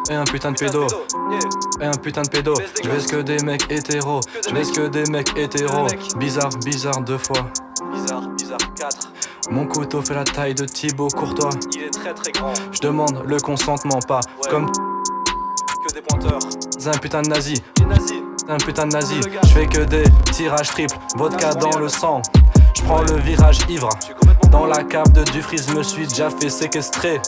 Et un putain de pédo. Et un putain de pédo. Je baisse que des mecs hétéros. Je baisse que des mecs hétéros. Bizarre, bizarre deux fois. Bizarre, bizarre 4. Mon couteau fait la taille de Thibaut Courtois. Il est très très grand. Je demande le consentement, pas comme que des pointeurs. c'est un putain de nazi. Il est nazi. C'est un putain de nazi. Je fais que des tirages triples. Vodka dans le sang. Je prends le virage ivre. Dans la cave de Dufries, me suis déjà fait séquestrer.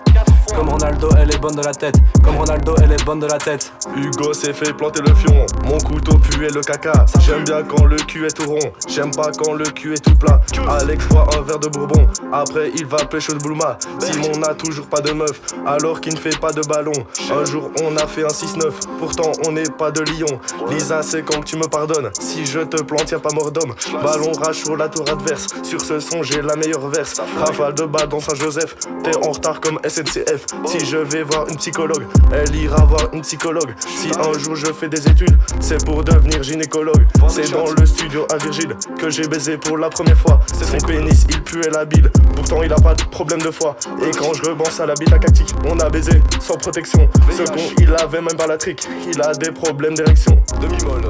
Comme Ronaldo, elle est bonne de la tête. Comme Ronaldo, elle est bonne de la tête. Hugo s'est fait planter le fion. Mon couteau puait le caca. J'aime bien quand le cul est tout rond. J'aime pas quand le cul est tout plein. Alex boit un verre de bourbon. Après il va pécho de Blouma. Simon n'a toujours pas de meuf, alors qu'il ne fait pas de ballon. Un jour on a fait un 6-9. Pourtant on n'est pas de Lyon. Lisa c'est quand tu me pardonnes. Si je te plante y'a pas mort d'homme. Ballon rage sur la tour adverse. Sur ce son j'ai la meilleure verse. Rafale de bas dans Saint-Joseph. T'es en retard comme SNCF. Si je vais voir une psychologue, elle ira voir une psychologue. Si un jour je fais des études, c'est pour devenir gynécologue. C'est dans le studio à Virgile que j'ai baisé pour la première fois. Son pénis il puait la bile, pourtant il a pas de problème de foie. Et quand je repense à la bite à cacti, on a baisé sans protection. Ce con il avait même pas la trique, il a des problèmes d'érection. Demi-molle.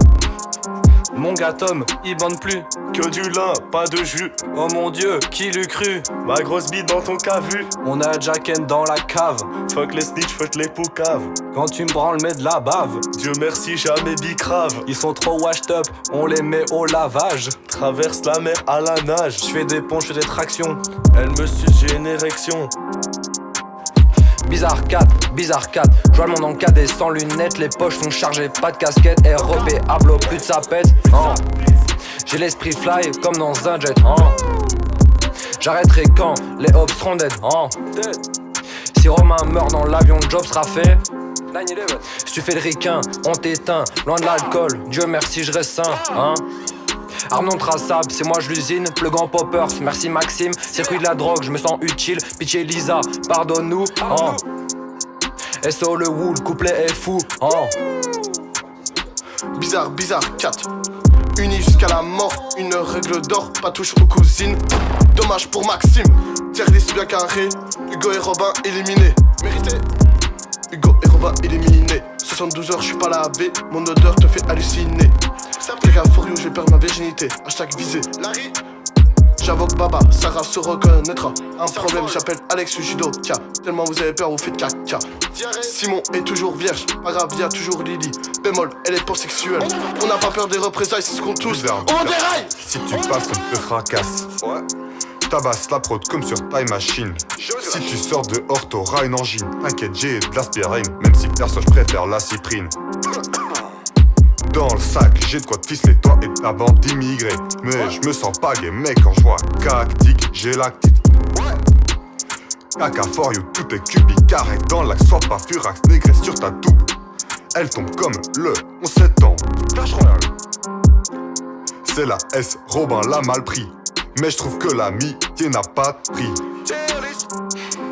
Mon gars Tom, il bande plus. Que du lin, pas de jus. Oh mon dieu, qui l'eût cru? Ma grosse bite dans ton cavu. On a Jacken dans la cave. Fuck les snitch, fuck les poucaves. Quand tu me branles, mets de la bave. Dieu merci, jamais bicrave. Ils sont trop washed up, on les met au lavage. Traverse la mer à la nage. Je fais des ponts, je fais des tractions. Elle me suce, j'ai une érection. Bizarre 4, bizarre 4. Je vois le monde en cadet sans lunettes, les poches sont chargées, pas de casquette. REP, Hablo, plus de sa pète. J'ai l'esprit fly comme dans un jet. J'arrêterai quand les hops seront dead. Si Romain meurt dans l'avion, le job sera fait. Si tu fais le ricain, on t'éteint. Loin de l'alcool, Dieu merci, je reste sain. Arme non traçable, c'est moi je l'usine, plug en poppers, merci Maxime. Circuit de la drogue, je me sens utile. Pitié Lisa, pardonne-nous. SO le wool, couplet est fou. Bizarre, bizarre 4. Unis jusqu'à la mort, une règle d'or, pas touche aux cousines. Dommage pour Maxime, tiers liste bien carré. Hugo et Robin éliminés. Mérité. Hugo et Robin éliminés. 72 heures, je suis pas lavé, mon odeur te fait halluciner. Quelqu'un for you, je vais perdre ma virginité. Hashtag visé. Larry. J'invoque Baba, Sarah se reconnaîtra. Un problème, j'appelle Alex judoka. Tellement vous avez peur, vous faites caca. Simon est toujours vierge, pas grave, y'a toujours Lily. Bémol, elle est pansexuelle. On n'a pas peur des représailles, c'est ce qu'on touche. On déraille. Si tu passes, on te fracasse. Ouais. Tabasse la prod comme sur Time Machine. Si tu sors dehors, t'auras une angine. T'inquiète, j'ai de l'aspirine. Même si perso, je préfère la cyprine. Dans le sac, j'ai de quoi te ficeler toi et ta bande d'immigrés. Mais je me sens pas gay, mec, quand je vois cactique, j'ai lactite. Caca for you, tout est cubique, carré dans l'axe, sois pas furax, négré sur ta toube. Elle tombe comme le 11 septembre. Clash Royale. C'est la S, Robin l'a mal pris. Mais je trouve que l'amitié n'a pas de prix.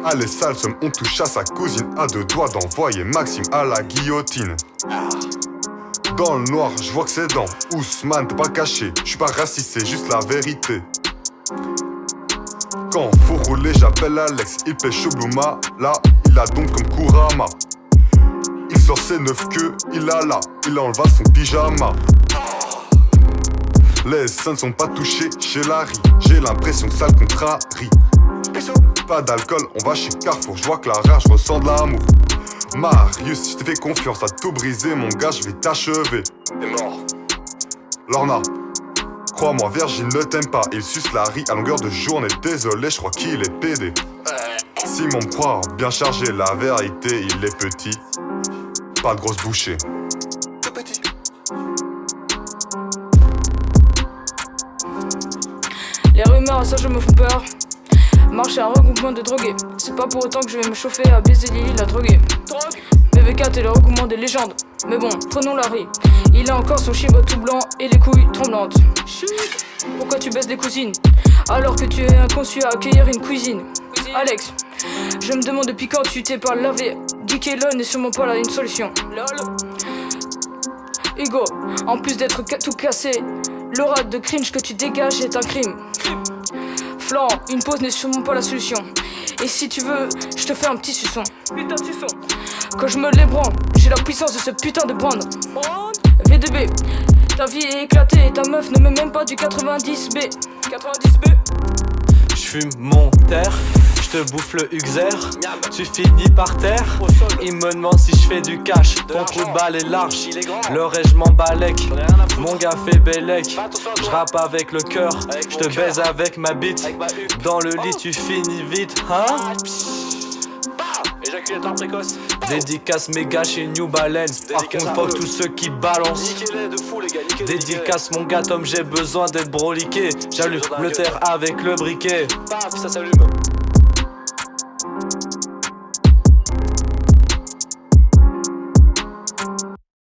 Allez, sale somme, on touche à sa cousine. À deux doigts d'envoyer Maxime à la guillotine. Dans le noir, je vois que c'est dans Ousmane, t'es pas caché. Je suis pas raciste, c'est juste la vérité. Quand faut rouler, j'appelle Alex. Il pêche au Blouma, là, il a donc comme Kurama. Il sort ses 9 queues, il a là, il enleva son pyjama. Les seins ne sont pas touchés chez Larry. J'ai l'impression que ça le contrarie. Pas d'alcool, on va chez Carrefour. Je vois que la rage ressent de l'amour. Marius, je t'ai fait confiance, à tout briser, mon gars, je vais t'achever. T'es mort. Lorna, crois-moi, Virgile ne t'aime pas. Il suce Larry à longueur de journée. Désolé, je crois qu'il est pédé. Simon me croit bien chargé, la vérité, il est petit. Pas de grosse bouchée. Tout petit. Les rumeurs, ça je me fous peur. Marcher un regroupement de drogués. C'est pas pour autant que je vais me chauffer à baiser Lily la droguée. BB4 est le regroupement des légendes. Mais bon, prenons Larry. Il a encore son chibre tout blanc et les couilles tremblantes. Pourquoi tu baisses les cousines alors que tu es inconçu à accueillir une cuisine? Alex, je me demande depuis quand tu t'es pas lavé. Geeké LOL n'est sûrement pas là une solution. Hugo, en plus d'être tout cassé, l'aura de cringe que tu dégages est un crime. Flan, une pause n'est sûrement pas la solution. Et si tu veux, je te fais un petit suçon. Putain de suçon. Quand je me l'ébranle, j'ai la puissance de ce putain de brand. V2B, ta vie est éclatée et ta meuf ne met même pas du 90B. 90B. J'fume mon terre, j'te bouffe le Uxer. Tu finis par terre. Il me demande si j'fais du cash. Ton trou de balle est large, le reste j'm'en balèque. Mon gars fait bellec. J'rappe avec le cœur, j'te baise avec ma bite. Dans le lit tu finis vite, hein? Éjaculatoire précoce. Dédicace méga chez New Balance. Par contre fuck tous ceux qui balancent. Dédicace mon gars Tom, j'ai besoin d'être broliqué. J'allume le terre avec le briquet. Paf, ça s'allume.